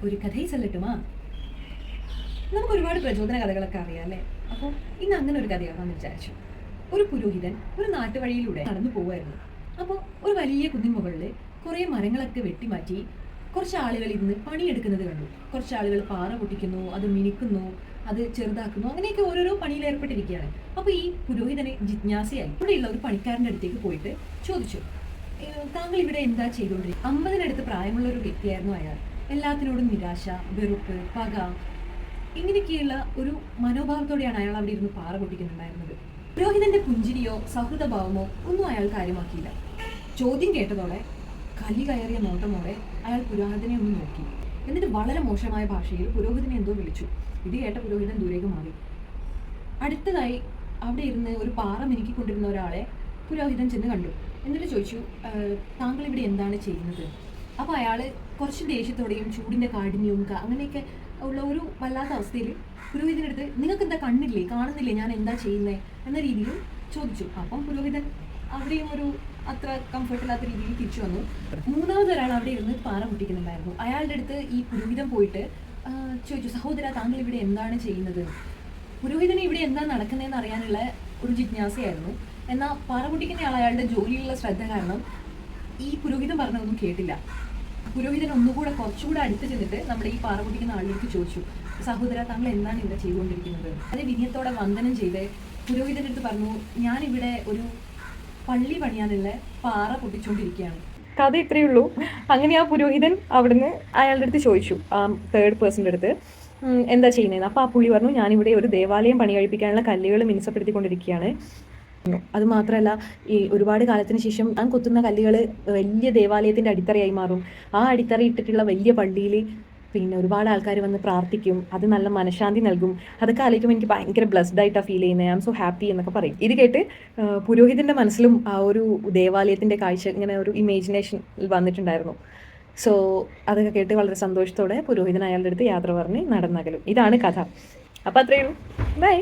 ഒരു കഥയിൽ ചെല്ലട്ടുമാ. നമുക്ക് ഒരുപാട് പ്രചോദന കഥകളൊക്കെ അറിയാം അല്ലേ? അപ്പോൾ ഇന്ന് അങ്ങനെ ഒരു കഥയാണെന്ന് വിചാരിച്ചു. ഒരു പുരോഹിതൻ ഒരു നാട്ടുവഴിയിലൂടെ നടന്നു പോവായിരുന്നു. അപ്പോൾ ഒരു വലിയ കുന്നിൻ മുകളിൽ കുറേ മരങ്ങളൊക്കെ വെട്ടിമാറ്റി കുറച്ച് ആളുകൾ ഇരുന്ന് പണിയെടുക്കുന്നത് കണ്ടു. കുറച്ച് ആളുകൾ പാറ പൊട്ടിക്കുന്നു, അത് മിനുക്കുന്നു, അത് ചെറുതാക്കുന്നു, അങ്ങനെയൊക്കെ ഓരോരോ പണിയിൽ ഏർപ്പെട്ടിരിക്കുകയാണ്. അപ്പോൾ ഈ പുരോഹിതനെ ജിജ്ഞാസയായി ഇവിടെയുള്ള ഒരു പണിക്കാരൻ്റെ അടുത്തേക്ക് പോയിട്ട് ചോദിച്ചു, താങ്കൾ ഇവിടെ എന്താ ചെയ്തുകൊണ്ടിരിക്കും? 50-നടുത്ത് പ്രായമുള്ള ഒരു വ്യക്തിയായിരുന്നു അയാൾ. എല്ലാത്തിനോടും നിരാശ, വെറുപ്പ്, പക, ഇങ്ങനെയൊക്കെയുള്ള ഒരു മനോഭാവത്തോടെയാണ് അയാൾ അവിടെ ഇരുന്ന് പാറ പൊട്ടിക്കുന്നുണ്ടായിരുന്നത്. പുരോഹിതന്റെ പുഞ്ചിരിയോ സൗഹൃദഭാവമോ ഒന്നും അയാൾ കാര്യമാക്കിയില്ല. ചോദ്യം കേട്ടതോടെ കലി കയറിയ നോട്ടമോടെ അയാൾ പുരോഹിതനെ ഒന്ന് നോക്കി. എന്നിട്ട് വളരെ മോശമായ ഭാഷയിൽ പുരോഹിതനെ എന്തോ വിളിച്ചു. ഇത് കേട്ട പുരോഹിതൻ ദൂരേക്ക് മാറി. അടുത്തതായി അവിടെ ഇരുന്ന് ഒരു പാറ മിനുക്കിക്കൊണ്ടിരുന്ന ഒരാളെ പുരോഹിതൻ ചെന്ന് കണ്ടു. എന്നിട്ട് ചോദിച്ചു, താങ്കൾ ഇവിടെ എന്താണ് ചെയ്യുന്നത്? അപ്പോൾ അയാൾ കുറച്ച് ദേഷ്യത്തോടെയും ചൂടിൻ്റെ കാഠിന്യവും അങ്ങനെയൊക്കെ ഉള്ള ഒരു വല്ലാത്ത അവസ്ഥയിൽ പുരോഹിതനടുത്ത്, നിങ്ങൾക്ക് എന്താ കണ്ണില്ലേ, കാണുന്നില്ലേ ഞാൻ എന്താ ചെയ്യുന്നത് എന്ന രീതിയിൽ ചോദിച്ചു. അപ്പം പുരോഹിതൻ അവിടെയും ഒരു അത്ര കംഫർട്ടില്ലാത്ത രീതിയിൽ തിരിച്ചു വന്നു. മൂന്നാമതൊരാൾ അവിടെ ഇരുന്ന് പാറ പൊട്ടിക്കുന്നുണ്ടായിരുന്നു. അയാളുടെ അടുത്ത് ഈ പുരോഹിതൻ പോയിട്ട് ചോദിച്ചു, സഹോദര താങ്കൾ ഇവിടെ എന്താണ് ചെയ്യുന്നത്? പുരോഹിതന് ഇവിടെ എന്താ നടക്കുന്നതെന്ന് അറിയാനുള്ള ഒരു ജിജ്ഞാസയായിരുന്നു. എന്നാൽ പാറ പൊട്ടിക്കുന്ന ആൾ അയാളുടെ ജോലിയിലുള്ള ശ്രദ്ധ കാരണം ഈ പുരോഹിതൻ പറഞ്ഞതൊന്നും കേട്ടില്ല. പുരോഹിതൻ ഒന്നുകൂടെ കുറച്ചുകൂടെ അടുത്ത് ചെന്നിട്ട് നമ്മുടെ ഈ പാറ പൊട്ടിക്കുന്ന ആളിലേക്ക് ചോദിച്ചു, സഹോദര താങ്കൾ എന്താണ് ഇവിടെ ചെയ്തുകൊണ്ടിരിക്കുന്നത്? അത് വിനയത്തോടെ വന്ദനം ചെയ്ത് പുരോഹിതൻ്റെ അടുത്ത് പറഞ്ഞു, ഞാനിവിടെ ഒരു പള്ളി പണിയാനുള്ള പാറ പൊട്ടിച്ചുകൊണ്ടിരിക്കുകയാണ്. കഥ ഇത്രയേ ഉള്ളൂ. അങ്ങനെ ആ പുരോഹിതൻ അവിടുന്ന് അയാളുടെ അടുത്ത് ചോദിച്ചു, ആ തേർഡ് പേഴ്സൻ്റെ അടുത്ത്, എന്താ ചെയ്യുന്നത്? അപ്പോൾ ആ പുള്ളി പറഞ്ഞു, ഞാനിവിടെ ഒരു ദേവാലയം പണി കഴിപ്പിക്കാനുള്ള കല്ലുകൾ മിനുസപ്പെടുത്തിക്കൊണ്ടിരിക്കുകയാണ്. അത് മാത്രമല്ല, ഈ ഒരുപാട് കാലത്തിന് ശേഷം ഞാൻ കൊത്തുന്ന കല്ലുകൾ വലിയ ദേവാലയത്തിൻ്റെ അടിത്തറയായി മാറും. ആ അടിത്തറ ഇട്ടിട്ടുള്ള വലിയ പള്ളിയിൽ പിന്നെ ഒരുപാട് ആൾക്കാർ വന്ന് പ്രാർത്ഥിക്കും. അത് നല്ല മനഃശാന്തി നൽകും. അതൊക്കെ ആലോചിക്കുമ്പോൾ എനിക്ക് ഭയങ്കര ബ്ലസ്ഡ് ആയിട്ടാണ് ഫീൽ ചെയ്യുന്നത്. ഐ ആം സോ ഹാപ്പി എന്നൊക്കെ പറയും. ഇത് കേട്ട് പുരോഹിതൻ്റെ മനസ്സിലും ആ ഒരു ദേവാലയത്തിൻ്റെ കാഴ്ച ഇങ്ങനെ ഒരു ഇമേജിനേഷൻ വന്നിട്ടുണ്ടായിരുന്നു. സോ അതൊക്കെ കേട്ട് വളരെ സന്തോഷത്തോടെ പുരോഹിതൻ അയാളുടെ അടുത്ത് യാത്ര പറഞ്ഞ് നടന്നകലും. ഇതാണ് കഥ. അപ്പോൾ അത്രയേ ഉള്ളൂ. ബൈ.